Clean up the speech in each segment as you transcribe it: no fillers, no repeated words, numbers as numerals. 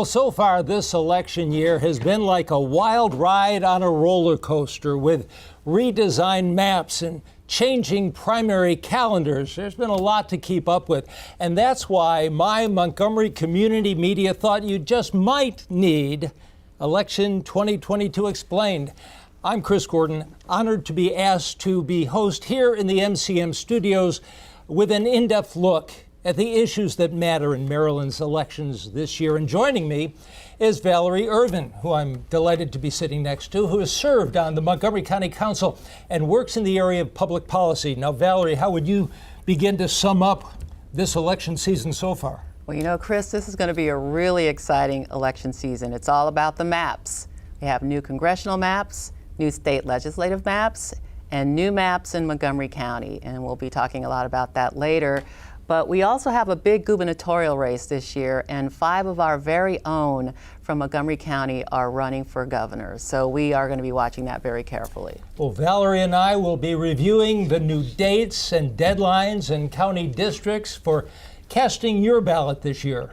Well, so far this election year has been like a wild ride on a roller coaster with redesigned maps and changing primary calendars. There's been a lot to keep up with. And that's why my Montgomery community media thought you just might need Election 2022 Explained. I'm Chris Gordon, honored to be asked to be host here in the MCM studios with an in-depth look at the issues that matter in Maryland's elections this year. And joining me is Valerie Ervin, who I'm delighted to be sitting next to, who has served on the Montgomery County Council and works in the area of public policy. Now, Valerie, how would you begin to sum up this election season so far? Well, you know, Chris, this is going to be a really exciting election season. It's all about the maps. We have new congressional maps, new state legislative maps, and new maps in Montgomery County. And we'll be talking a lot about that later. But we also have a big gubernatorial race this year, and 5 of our very own from Montgomery County are running for governor. So we are going to be watching that very carefully. Well, Valerie and I will be reviewing the new dates and deadlines in county districts for casting your ballot this year.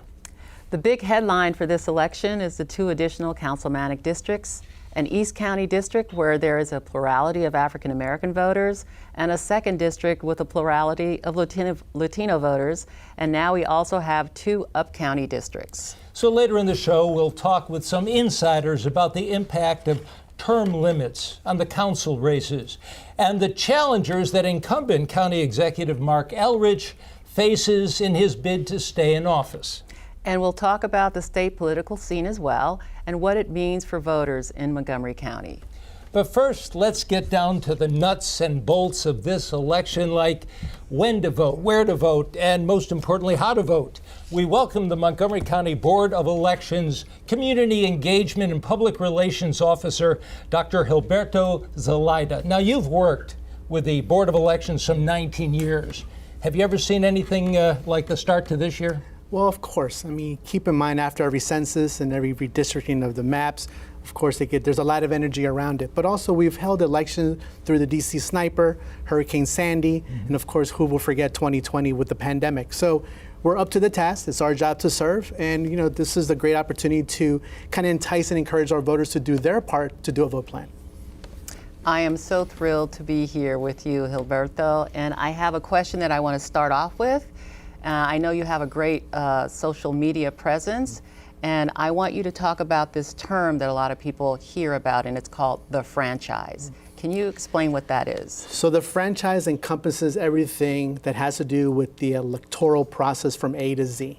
The big headline for this election is the 2 additional councilmanic districts, an East County district where there is a plurality of African American voters, and a second district with a plurality of Latino voters. And now we also have 2 up-county districts. So later in the show, we'll talk with some insiders about the impact of term limits on the council races and the challengers that incumbent County Executive Mark Elrich faces in his bid to stay in office. And we'll talk about the state political scene as well and what it means for voters in Montgomery County. But first, let's get down to the nuts and bolts of this election, like when to vote, where to vote, and most importantly, how to vote. We welcome the Montgomery County Board of Elections Community Engagement and Public Relations Officer, Dr. Gilberto Zelaya. Now, you've worked with the Board of Elections some 19 years. Have you ever seen anything like the start to this year? Well, of course. I mean, keep in mind after every census and every redistricting of the maps, of course, there's a lot of energy around it. But also, we've held elections through the DC sniper, Hurricane Sandy, and of course, who will forget 2020 with the pandemic. So we're up to the task. It's our job to serve. And, you know, this is a great opportunity to kind of entice and encourage our voters to do their part to do a vote plan. I am so thrilled to be here with you, Gilberto. And I have a question that I want to start off with. I know you have a great social media presence, and I want you to talk about this term that a lot of people hear about, and it's called the franchise. Can you explain what that is? So the franchise encompasses everything that has to do with the electoral process from A to Z.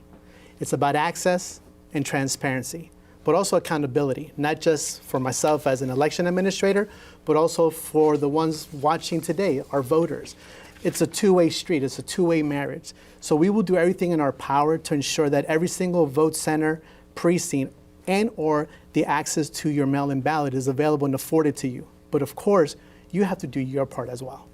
It's about access and transparency, but also accountability, not just for myself as an election administrator, but also for the ones watching today, our voters. It's a two-way street. It's a two-way marriage. So we will do everything in our power to ensure that every single vote center, precinct, and or the access to your mail-in ballot is available and afforded to you. But of course, you have to do your part as well.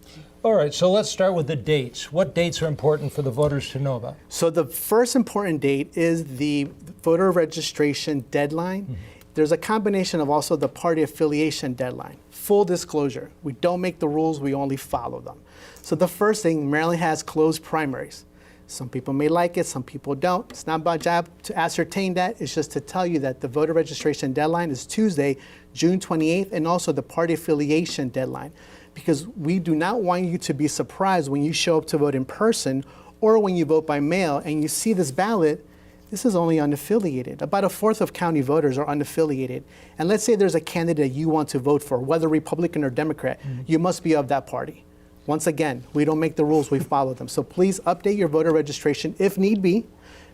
All right, so let's start with the dates. What dates are important for the voters to know about? So the first important date is the voter registration deadline. There's a combination of also the party affiliation deadline. Full disclosure, we don't make the rules, we only follow them. So the first thing, Maryland has closed primaries. Some people may like it, some people don't. It's not my job to ascertain that. It's just to tell you that the voter registration deadline is Tuesday, June 28th, and also the party affiliation deadline. Because we do not want you to be surprised when you show up to vote in person or when you vote by mail and you see this ballot. This is only unaffiliated. About 1/4 of county voters are unaffiliated. And let's say there's a candidate you want to vote for, whether Republican or Democrat, you must be of that party. Once again, we don't make the rules, we follow them. So please update your voter registration if need be.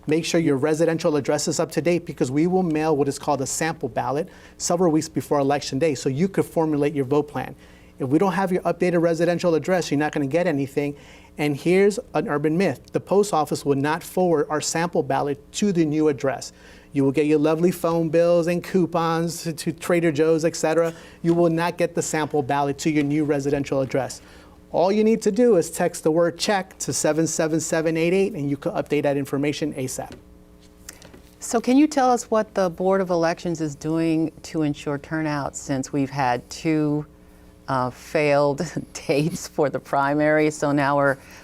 Make sure your residential address is up to date because we will mail what is called a sample ballot several weeks before Election Day so you could formulate your vote plan. If we don't have your updated residential address, you're not going to get anything. And here's an urban myth. The post office will not forward our sample ballot to the new address. You will get your lovely phone bills and coupons to Trader Joe's, etc. You will not get the sample ballot to your new residential address. All you need to do is text the word check to 77788 and you can update that information ASAP. So can you tell us what the Board of Elections is doing to ensure turnout since we've had 2 failed dates for the primary? So now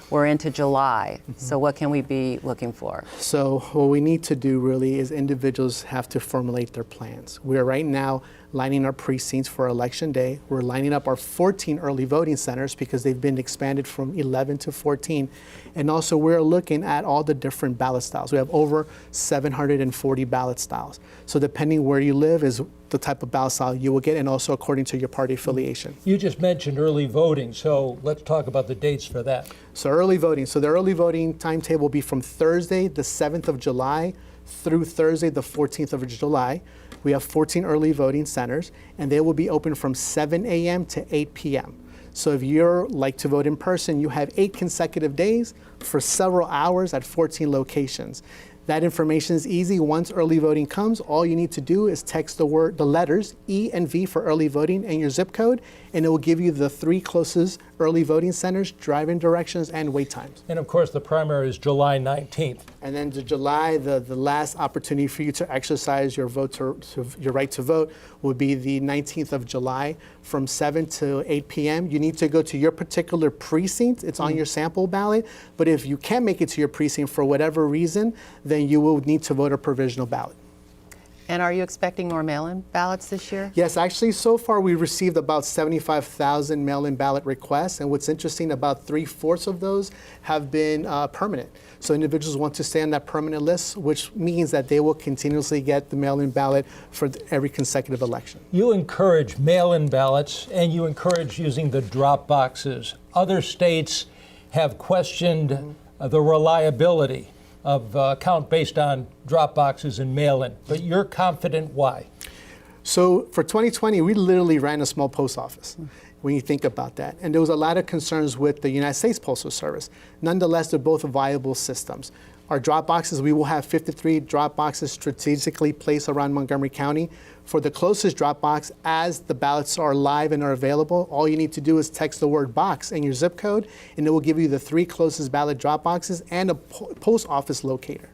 We're into July, so what can we be looking for? So what we need to do really is individuals have to formulate their plans. We are right now lining our precincts for Election Day. We're lining up our 14 early voting centers because they've been expanded from 11 to 14. And also we're looking at all the different ballot styles. We have over 740 ballot styles. So depending where you live is the type of ballot style you will get, and also according to your party affiliation. You just mentioned early voting, so let's talk about the dates for that. So early voting. So the early voting timetable will be from Thursday, the 7th of July through Thursday, the 14th of July. We have 14 early voting centers, and they will be open from 7 a.m. to 8 p.m. So if you're like to vote in person, you have 8 consecutive days for several hours at 14 locations. That information is easy. Once early voting comes, all you need to do is text the letters E and V for early voting and your zip code, and it will give you the 3 closest early voting centers, drive-in directions, and wait times. And of course, the primary is July 19th. And then to July, the last opportunity for you to exercise your your right to vote will be the 19th of July from 7 to 8 p.m. You need to go to your particular precinct. It's on your sample ballot. But if you can't make it to your precinct for whatever reason, then you will need to vote a provisional ballot. And are you expecting more mail-in ballots this year? Yes, actually, so far we received about 75,000 mail-in ballot requests, and what's interesting, about 3/4 of those have been permanent. So individuals want to stay on that permanent list, which means that they will continuously get the mail-in ballot for every consecutive election. You encourage mail-in ballots, and you encourage using the drop boxes. Other states have questioned the reliability of count based on drop boxes and mail-in, but you're confident. Why? So for 2020, we literally ran a small post office when you think about that. And there was a lot of concerns with the United States Postal Service. Nonetheless, they're both viable systems. Our drop boxes, we will have 53 drop boxes strategically placed around Montgomery County. For the closest drop box, as the ballots are live and are available, all you need to do is text the word box and your zip code, and it will give you the 3 closest ballot drop boxes and a post office locator.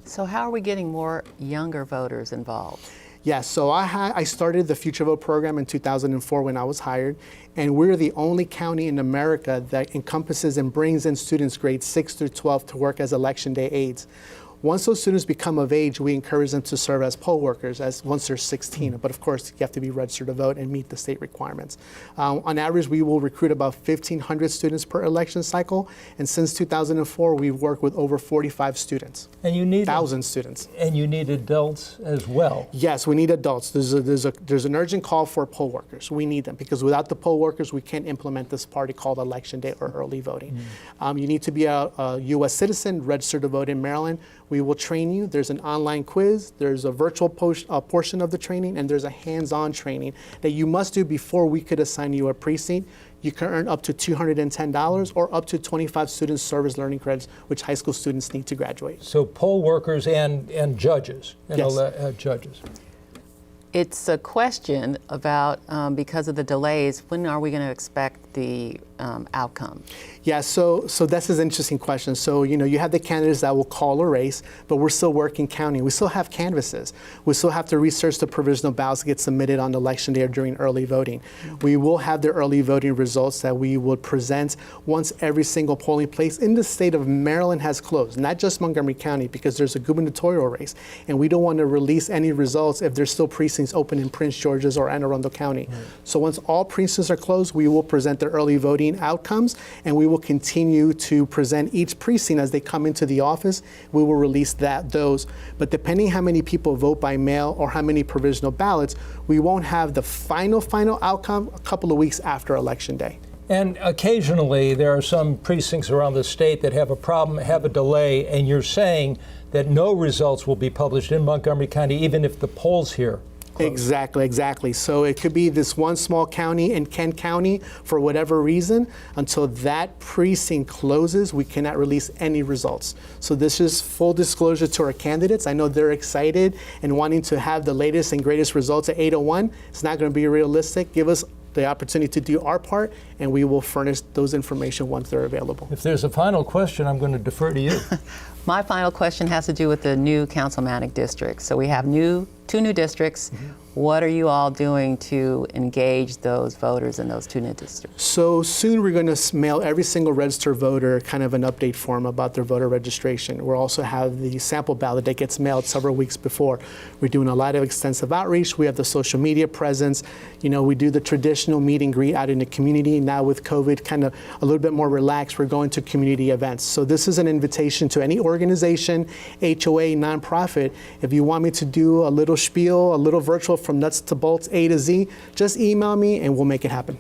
So how are we getting more younger voters involved? Yeah, so I started the Future Vote program in 2004 when I was hired, and we're the only county in America that encompasses and brings in students grades 6 through 12 to work as Election Day aides. Once those students become of age, we encourage them to serve as poll workers once they're 16. But of course, you have to be registered to vote and meet the state requirements. On average, we will recruit about 1,500 students per election cycle. And since 2004, we've worked with over 45 students. And you need 1,000 students. And you need adults as well. Yes, we need adults. There's an urgent call for poll workers. We need them because without the poll workers, we can't implement this party called Election Day or early voting. You need to be a U.S. citizen, registered to vote in Maryland. We will train you. There's an online quiz, there's a virtual portion of the training, and there's a hands-on training that you must do before we could assign you a precinct. You can earn up to $210 or up to 25 student service learning credits, which high school students need to graduate. So poll workers and judges. And Yes. Judges. It's a question about, because of the delays, when are we going to expect the outcome? Yeah, so that's an interesting question. So, you have the candidates that will call a race, but we're still working counting. We still have canvases. We still have to research the provisional ballots that get submitted on Election Day or during early voting. We will have the early voting results that we will present once every single polling place in the state of Maryland has closed, not just Montgomery County, because there's a gubernatorial race, and we don't want to release any results if there's still precincts open in Prince George's or Anne Arundel County. So once all precincts are closed, we will present the early voting outcomes, and we will continue to present each precinct as they come into the office. We will release those. But depending how many people vote by mail or how many provisional ballots, we won't have the final outcome a couple of weeks after Election Day. And occasionally there are some precincts around the state that have a problem, have a delay, and you're saying that no results will be published in Montgomery County, even if the polls here close. Exactly. So it could be this one small county in Kent County for whatever reason. Until that precinct closes, we cannot release any results. So this is full disclosure to our candidates. I know they're excited and wanting to have the latest and greatest results at 8:01. It's not going to be realistic. Give us the opportunity to do our part, and we will furnish those information once they're available. If there's a final question, I'm going to defer to you. My final question has to do with the new councilmanic district. So we have new 2 new districts. What are you all doing to engage those voters in those 2 new districts? So soon we're going to mail every single registered voter kind of an update form about their voter registration. We'll also have the sample ballot that gets mailed several weeks before. We're doing a lot of extensive outreach. We have the social media presence. You know, we do the traditional meet and greet out in the community. Now with COVID kind of a little bit more relaxed, we're going to community events. So this is an invitation to any organization, HOA, nonprofit. If you want me to do a little spiel, a little virtual from nuts to bolts, A to Z, just email me and we'll make it happen.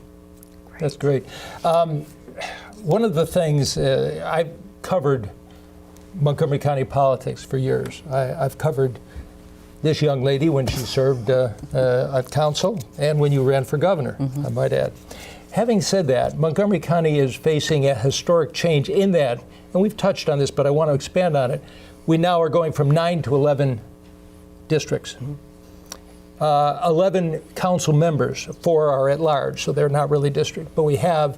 That's great. One of the things, I've covered Montgomery County politics for years. I've covered this young lady when she served at council and when you ran for governor, I might add. Having said that, Montgomery County is facing a historic change in that, and we've touched on this, but I want to expand on it. We now are going from 9 to 11 districts. 11 council members, 4 are at large, so they're not really district, but we have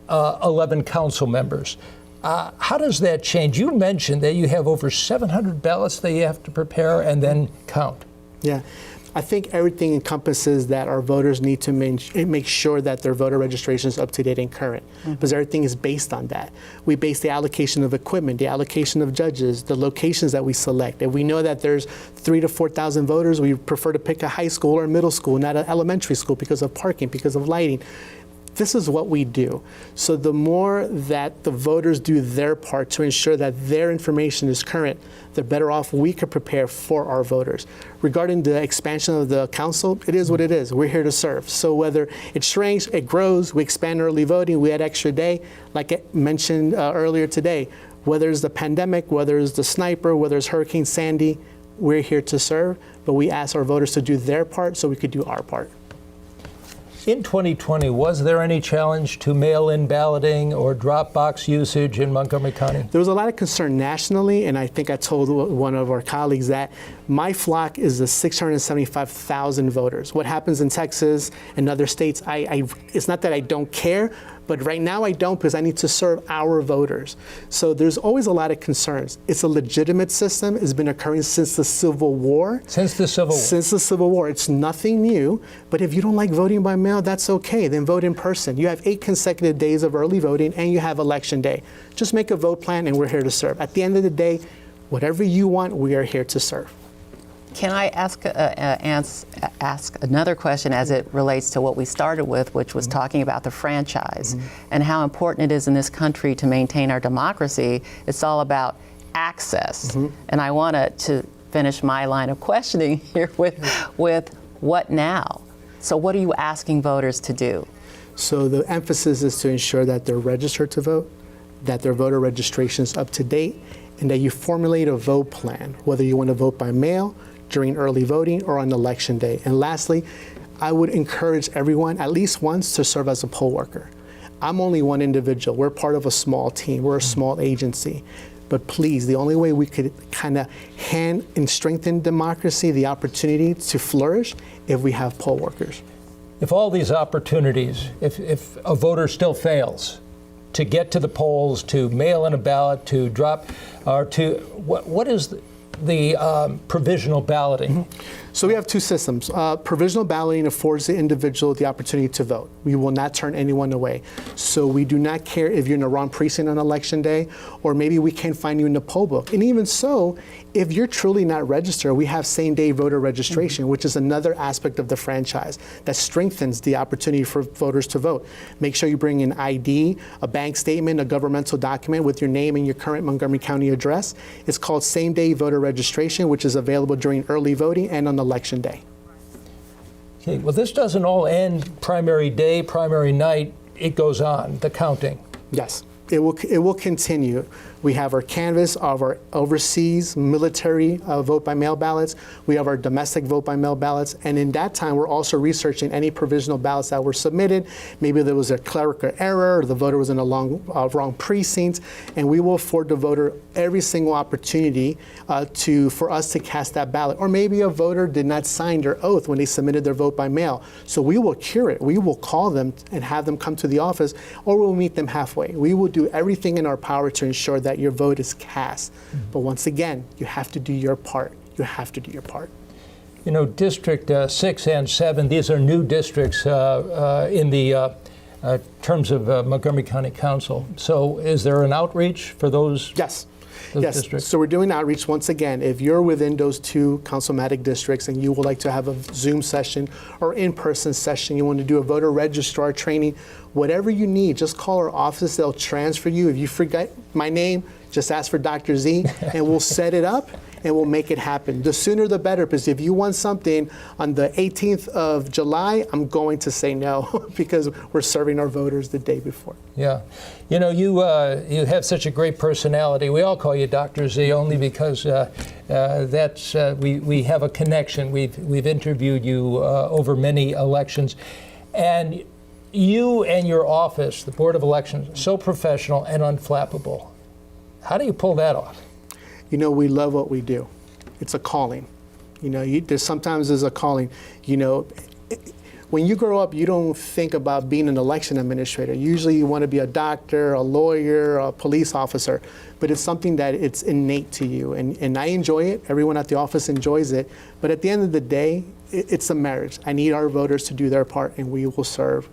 11 council members. How does that change? You mentioned that you have over 700 ballots that you have to prepare and then count. Yeah. I think everything encompasses that our voters need to make sure that their voter registration is up to date and current, because everything is based on that. We base the allocation of equipment, the allocation of judges, the locations that we select. If we know that there's 3,000 to 4,000 voters, we prefer to pick a high school or middle school, not an elementary school, because of parking, because of lighting. This is what we do. So the more that the voters do their part to ensure that their information is current, the better off we could prepare for our voters. Regarding the expansion of the council, it is what it is. We're here to serve. So whether it shrinks, it grows, we expand early voting, we add extra day, like I mentioned earlier today, whether it's the pandemic, whether it's the sniper, whether it's Hurricane Sandy, we're here to serve, but we ask our voters to do their part so we could do our part. In 2020, was there any challenge to mail-in balloting or drop box usage in Montgomery County? There was a lot of concern nationally, and I think I told one of our colleagues that my flock is the 675,000 voters. What happens in Texas and other states, it's not that I don't care, but right now I don't, because I need to serve our voters. So there's always a lot of concerns. It's a legitimate system. It's been occurring since the Civil War. Since the Civil War? Since the Civil War. It's nothing new, but if you don't like voting by mail, that's okay. Then vote in person. You have 8 consecutive days of early voting, and you have election day. Just make a vote plan, and we're here to serve. At the end of the day, whatever you want, we are here to serve. Can I ask another question as it relates to what we started with, which was talking about the franchise and how important it is in this country to maintain our democracy? It's all about access. And I wanted to finish my line of questioning here with what now? So what are you asking voters to do? So the emphasis is to ensure that they're registered to vote, that their voter registration is up to date, and that you formulate a vote plan, whether you want to vote by mail, during early voting, or on election day. And lastly, I would encourage everyone at least once to serve as a poll worker. I'm only one individual. We're part of a small team. We're a small agency. But please, the only way we could kind of hand and strengthen democracy, the opportunity to flourish, if we have poll workers. If all these opportunities, if a voter still fails to get to the polls, to mail in a ballot, to drop, or to, what is the provisional balloting? So we have 2 systems. Provisional balloting affords the individual the opportunity to vote. We will not turn anyone away. So we do not care if you're in the wrong precinct on election day, or maybe we can't find you in the poll book. And even so, if you're truly not registered, we have same-day voter registration, which is another aspect of the franchise that strengthens the opportunity for voters to vote. Make sure you bring an ID, a bank statement, a governmental document with your name and your current Montgomery County address. It's called same-day voter registration, which is available during early voting and on election day. Okay, well, this doesn't all end primary day, primary night. It goes on, the counting. Yes, it will continue. We have our canvas of our overseas military vote by mail ballots. We have our domestic vote by mail ballots. And in that time, we're also researching any provisional ballots that were submitted. Maybe there was a clerical error, or the voter was in a wrong precinct. And we will afford the voter every single opportunity for us to cast that ballot. Or maybe a voter did not sign their oath when they submitted their vote by mail. So we will cure it. We will call them and have them come to the office, or we'll meet them halfway. We will do everything in our power to ensure that your vote is cast. But once again, you have to do your part. You have to do your part. You know, District 6 and 7, these are new districts in the terms of Montgomery County Council. So is there an outreach for those? Yes. Those Yes, districts? so we're doing outreach once again. If you're within those 2 councilmatic districts and you would like to have a Zoom session or in-person session, you want to do a voter registrar training, whatever you need, just call our office. They'll transfer you. If you forget my name, just ask for Dr. Z and we'll set it up and we'll make it happen. The sooner the better, because if you want something on the 18th of July, I'm going to say no because we're serving our voters the day before. Yeah. You know, you have such a great personality. We all call you Dr. Z only because that's we have a connection. We've interviewed you over many elections. And you and your office, the Board of Elections, so professional and unflappable. How do you pull that off? You know, we love what we do. It's a calling. You know, sometimes there's a calling. You know, when you grow up, you don't think about being an election administrator. Usually you want to be a doctor, a lawyer, a police officer, but it's something that it's innate to you. And I enjoy it. Everyone at the office enjoys it. But at the end of the day, it's a marriage. I need our voters to do their part, and we will serve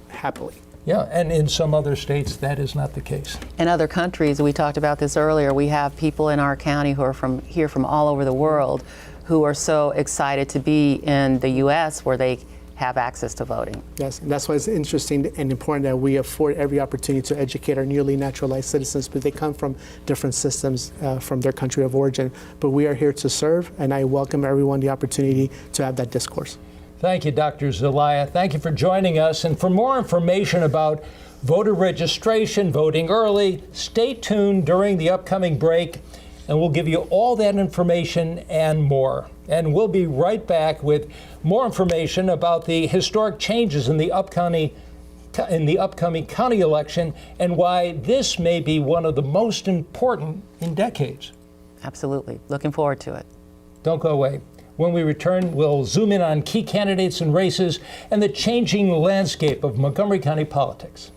happily. Yeah, and in some other states, that is not the case. In other countries, we talked about this earlier, we have people in our county who are here from all over the world who are so excited to be in the U.S. where they have access to voting. Yes, and that's why it's interesting and important that we afford every opportunity to educate our newly naturalized citizens, but they come from different systems from their country of origin. But we are here to serve, and I welcome everyone the opportunity to have that discourse. Thank you, Dr. Zelaya. Thank you for joining us. And for more information about voter registration, voting early, stay tuned during the upcoming break, and we'll give you all that information and more. And we'll be right back with more information about the historic changes in the upcoming county election and why this may be one of the most important in decades. Absolutely. Looking forward to it. Don't go away. When we return, we'll zoom in on key candidates and races and the changing landscape of Montgomery County politics.